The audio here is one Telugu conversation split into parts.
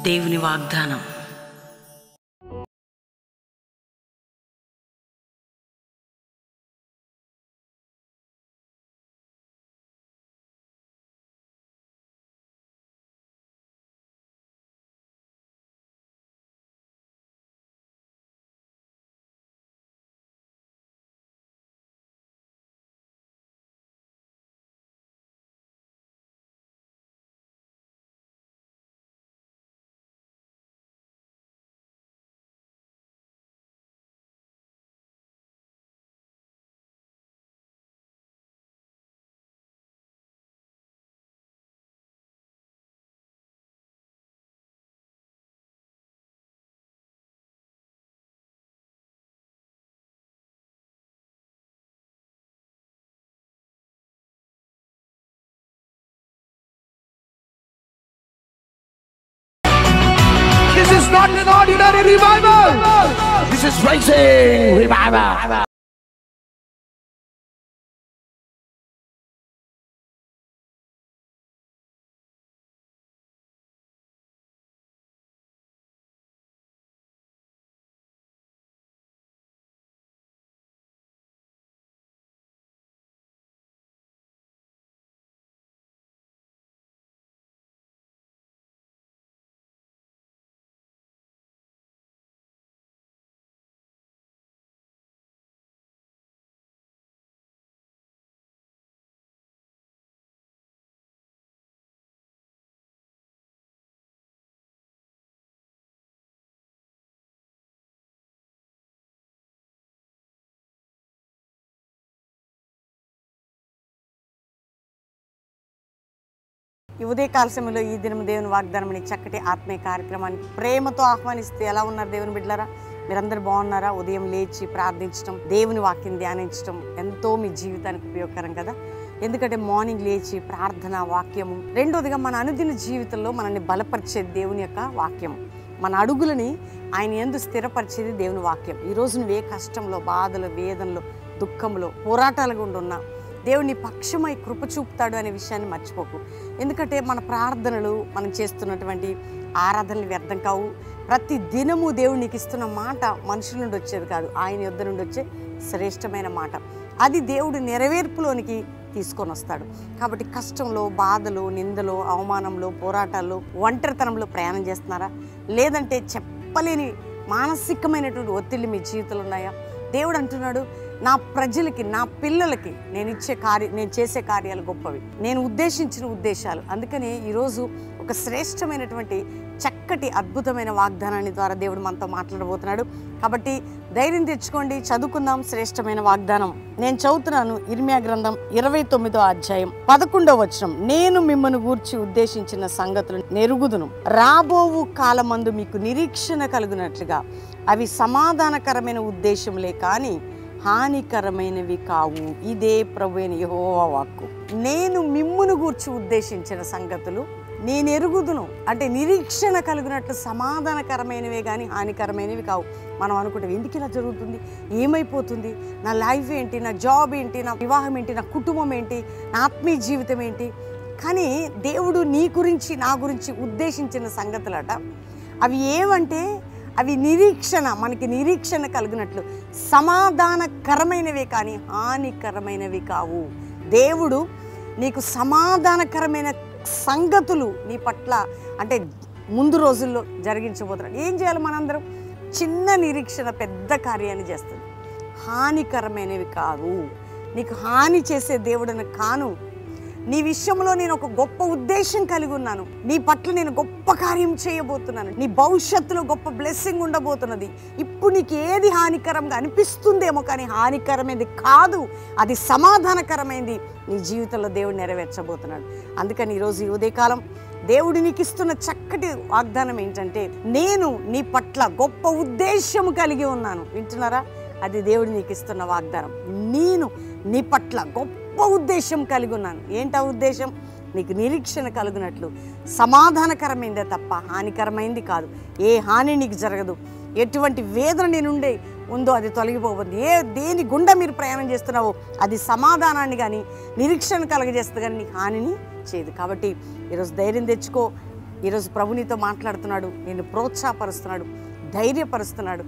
దేవుని వాగ్దానం. This is not an ordinary revival. This is rising revival. ఈ ఉదయకాల సమయంలో ఈ దినం దేవుని వాగ్దానం అనే చక్కటి ఆత్మీయ కార్యక్రమానికి ప్రేమతో ఆహ్వానిస్తే ఎలా ఉన్నారు దేవుని బిడ్డలారా? మీరందరూ బాగున్నారా? ఉదయం లేచి ప్రార్థించడం, దేవుని వాక్యం ధ్యానించడం ఎంతో మీ జీవితానికి ఉపయోగకరం కదా. ఎందుకంటే మార్నింగ్ లేచి ప్రార్థన, వాక్యము. రెండోదిగా మన అనుదిన జీవితంలో మనల్ని బలపరిచేది దేవుని యొక్క వాక్యం. మన అడుగులని ఆయన యందు స్థిరపరిచేది దేవుని వాక్యం. ఈరోజు నువ్వు ఏ కష్టంలో, బాధలు, వేదనలో, దుఃఖంలో, పోరాటాలు గుండా ఉన్నా దేవుని పక్షమై కృప చూపుతాడు అనే విషయాన్ని మర్చిపోకు. ఎందుకంటే మన ప్రార్థనలు, మనం చేస్తున్నటువంటి ఆరాధనలు వ్యర్థం కావు. ప్రతి దినము దేవుడు నీకు ఇస్తున్న మాట మనుషుల నుండి వచ్చేది కాదు, ఆయన యొద్ద నుండి వచ్చే శ్రేష్టమైన మాట. అది దేవుడు నెరవేర్పులోనికి తీసుకొని వస్తాడు. కాబట్టి కష్టంలో, బాధలు, నిందలో, అవమానంలో, పోరాటాల్లో, ఒంటరితనంలో ప్రయాణం చేస్తున్నారా? లేదంటే చెప్పలేని మానసికమైనటువంటి ఒత్తిళ్ళు మీ జీవితంలో ఉన్నాయా? దేవుడు అంటున్నాడు, నా ప్రజలకి, నా పిల్లలకి నేను చేసే కార్యాలు గొప్పవి, నేను ఉద్దేశించిన ఉద్దేశాలు. అందుకని ఈరోజు ఒక శ్రేష్టమైనటువంటి చక్కటి అద్భుతమైన వాగ్దానాన్ని ద్వారా దేవుడు మనతో మాట్లాడబోతున్నాడు. కాబట్టి ధైర్యం తెచ్చుకోండి, చదువుకుందాం శ్రేష్టమైన వాగ్దానం. నేను చదువుతున్నాను ఇర్మియా గ్రంథం 29వ అధ్యాయం 11వ వచనం. నేను మిమ్మల్ని గూర్చి ఉద్దేశించిన సంగతులు నెరుగుదును, రాబోవు కాలమందు మీకు నిరీక్షణ కలుగునట్లుగా అవి సమాధానకరమైన ఉద్దేశంలే కానీ హానికరమైనవి కావు. ఇదే ప్రభువైన యెహోవా వాక్కు. నేను మిమ్మును గూర్చి ఉద్దేశించిన సంగతులు నేను ఎరుగుదును అంటే నిరీక్షణ కలిగినట్లు సమాధానకరమైనవే కానీ హానికరమైనవి కావు. మనం అనుకుంటాం, ఎందుకు ఇలా జరుగుతుంది, ఏమైపోతుంది, నా లైఫ్ ఏంటి, నా జాబ్ ఏంటి, నా వివాహం ఏంటి, నా కుటుంబం ఏంటి, నా ఆత్మీయ జీవితం ఏంటి. కానీ దేవుడు నీ గురించి, నా గురించి ఉద్దేశించిన సంగతులట అవి ఏమంటే అవి నిరీక్షణ, మనకి నిరీక్షణ కలిగినట్లు సమాధానకరమైనవే కానీ హానికరమైనవి కావు. దేవుడు నీకు సమాధానకరమైన సంగతులు నీ పట్ల అంటే ముందు రోజుల్లో జరిగించబోతున్నాడు. ఏం చేయాలి? మనందరం చిన్న నిరీక్షణ పెద్ద కార్యాన్ని చేస్తుంది. హానికరమైనవి కాదు. నీకు హాని చేసే దేవుడిని కాను. నీ విషయంలో నేను ఒక గొప్ప ఉద్దేశం కలిగి ఉన్నాను. నీ పట్ల నేను గొప్ప కార్యం చేయబోతున్నాను. నీ భవిష్యత్తులో గొప్ప బ్లెస్సింగ్ ఉండబోతున్నది. ఇప్పుడు నీకు ఏది హానికరంగా అనిపిస్తుందేమో కానీ హానికరమైనది కాదు, అది సమాధానకరమైనది నీ జీవితంలో దేవుడు నెరవేర్చబోతున్నాడు. అందుకని ఈరోజు ఈ ఉదయకాలం దేవుడు నీకు ఇస్తున్న చక్కటి వాగ్దానం ఏంటంటే, నేను నీ పట్ల గొప్ప ఉద్దేశం కలిగి ఉన్నాను. వింటున్నారా? అది దేవుడు నీకు ఇస్తున్న వాగ్దానం. నేను నీ పట్ల గొప్ప ఉద్దేశం కలిగి ఉన్నాను. ఏంటా ఉద్దేశం? నీకు నిరీక్షణ కలుగునట్లు సమాధానకరమైందే తప్ప హానికరమైంది కాదు. ఏ హాని నీకు జరగదు. ఎటువంటి వేదన నీ నుండి ఉందో అది తొలగిపోతుంది. దేని గుండా మీరు ప్రయాణం చేస్తున్నావో అది సమాధానాన్ని కానీ నిరీక్షణ కలగజేస్తుంది కానీ నీకు హానిని చేయదు. కాబట్టి ఈరోజు ధైర్యం తెచ్చుకో. ఈరోజు ప్రభు నీతో మాట్లాడుతున్నాడు, నిన్ను ప్రోత్సాహపరుస్తున్నాడు, ధైర్యపరుస్తున్నాడు,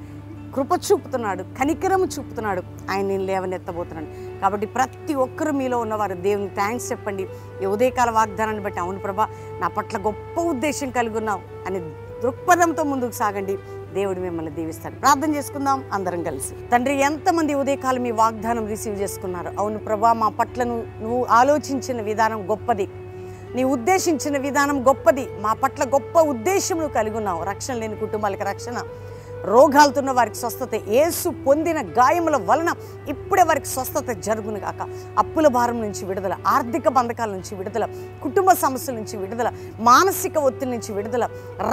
కృప చూపుతున్నాడు, కనికరము చూపుతున్నాడు. ఆయన నేను లేవనెత్తబోతున్నాడు. కాబట్టి ప్రతి ఒక్కరు మీలో ఉన్నవారు దేవునికి థ్యాంక్స్ చెప్పండి. ఈ ఉదయకాల వాగ్దానాన్ని బట్టి, అవును ప్రభా నా పట్ల గొప్ప ఉద్దేశం కలిగి ఉన్నావు అని దృక్పథంతో ముందుకు సాగండి. దేవుడు మిమ్మల్ని దీవిస్తాడు. ప్రార్థన చేసుకుందాం అందరం కలిసి. తండ్రి, ఎంతమంది ఉదయకాలం మీ వాగ్దానం రిసీవ్ చేసుకున్నారు? అవును ప్రభా, మా పట్ల నువ్వు ఆలోచించిన విధానం గొప్పది, నీ ఉద్దేశించిన విధానం గొప్పది, మా పట్ల గొప్ప ఉద్దేశం నువ్వు కలిగి ఉన్నావు. రక్షణ లేని కుటుంబాలకు రక్షణ, రోగాలతో ఉన్న వారికి స్వస్థత, యేసు పొందిన గాయముల వలన ఇప్పుడే వారికి స్వస్థత జరుగును గాక. అప్పుల భారం నుంచి విడుదల, ఆర్థిక బంధకాల నుంచి విడుదల, కుటుంబ సమస్యల నుంచి విడుదల, మానసిక ఒత్తిడి నుంచి విడుదల,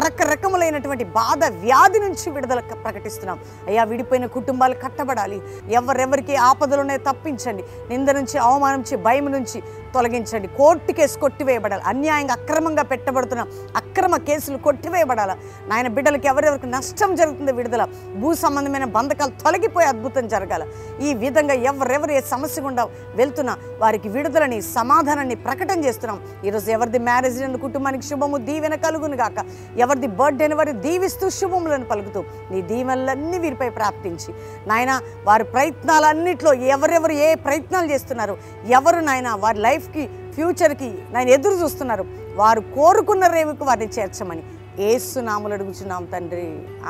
రకరకములైనటువంటి బాధ వ్యాధి నుంచి విడుదల ప్రకటిస్తున్నాం. అయ్యా, విడిపోయిన కుటుంబాలు కట్టబడాలి. ఎవరెవరికి ఆపదలునే తప్పించండి. నింద నుంచి, అవమానం నుంచి, భయం నుంచి తొలగించండి. కోర్టు కేసు కొట్టివేయబడాలి. అన్యాయంగా అక్రమంగా పెట్టబడుతున్న అక్రమ కేసులు కొట్టివేయబడాలి. నాయన బిడ్డలకి ఎవరెవరికి నష్టం జరుగుతుందో విడుదల, భూ సంబంధమైన బంధకాలు తొలగిపోయి అద్భుతం జరగాల. ఈ విధంగా ఎవరెవరు ఏ సమస్య గుండా వెళ్తున్నా వారికి విడుదలని, సమాధానాన్ని ప్రకటన చేస్తున్నాం. ఈరోజు ఎవరిది మ్యారేజ్ అయిన కుటుంబానికి శుభము, దీవెన కలుగును గాక. ఎవరిది బర్త్డే అని వారి దీవిస్తూ శుభములను పలుకుతూ నీ దీవెనలన్నీ వీరిపై ప్రాప్తించి నాయన వారి ప్రయత్నాలన్నింటిలో ఎవరెవరు ఏ ప్రయత్నాలు చేస్తున్నారు, ఎవరు నాయన వారి లైఫ్కి, ఫ్యూచర్కి నాయన ఎదురు చూస్తున్నారు, వారు కోరుకున్న రేవుకు వారిని చేర్చమని యేసు నామములో అడుగుచున్నాం తండ్రి.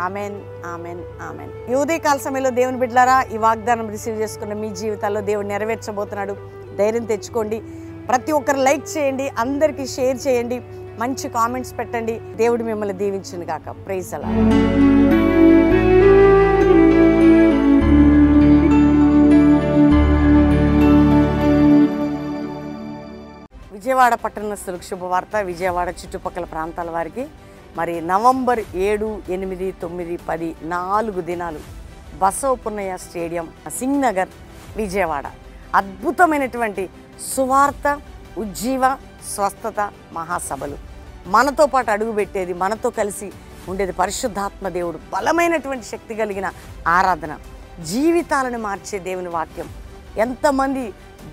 Amen, amen, amen. ఈ ఉదయకాల సమయంలో దేవుని బిడ్డలారా, ఈ వాగ్దానం రిసీవ్ చేసుకున్న మీ జీవితాల్లో దేవుడు నెరవేర్చబోతున్నాడు. ధైర్యం తెచ్చుకోండి. ప్రతి ఒక్కరు లైక్ చేయండి, అందరికీ షేర్ చేయండి, మంచి కామెంట్స్ పెట్టండి. దేవుడు మిమ్మల్ని దీవించును గాక. ప్రైజ్ అలా. విజయవాడ పట్టణస్థులకు శుభవార్త. విజయవాడ చుట్టుపక్కల ప్రాంతాల వారికి మరి నవంబర్ 7, 8, 9, 10 4 దినాలు బసవ పున్నయ్య స్టేడియం, సింగ్ నగర్, విజయవాడ అద్భుతమైనటువంటి సువార్త, ఉజ్జీవ, స్వస్థత మహాసభలు. మనతో పాటు అడుగుపెట్టేది, మనతో కలిసి ఉండేది పరిశుద్ధాత్మ దేవుడు. బలమైనటువంటి శక్తి కలిగిన ఆరాధన, జీవితాలను మార్చే దేవుని వాక్యం. ఎంతమంది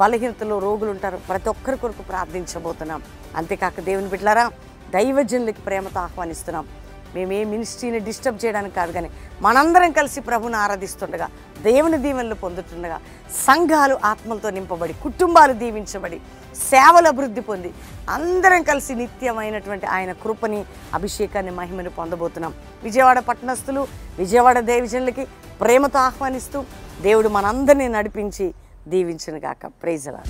బలహీనతలో రోగులు ఉంటారు, ప్రతి ఒక్కరి కొరకు ప్రార్థించబోతున్నాం. అంతేకాక దేవుని బిడ్డలారా, దైవజనులకి ప్రేమతో ఆహ్వానిస్తున్నాం. మేమే మినిస్ట్రీని డిస్టర్బ్ చేయడానికి కాదు, కానీ మనందరం కలిసి ప్రభుని ఆరాధిస్తుండగా, దేవుని దీవెనలు పొందుతుండగా, సంఘాలు ఆత్మలతో నింపబడి, కుటుంబాలు దీవించబడి, సేవలు అభివృద్ధి పొంది, అందరం కలిసి నిత్యమైనటువంటి ఆయన కృపని, అభిషేకాన్ని, మహిమను పొందబోతున్నాం. విజయవాడ పట్టణస్థులు, విజయవాడ దైవజనులకి ప్రేమతో ఆహ్వానిస్తూ దేవుడు మనందరినీ నడిపించి దీవించును గాక. ప్రైజ్ అలా.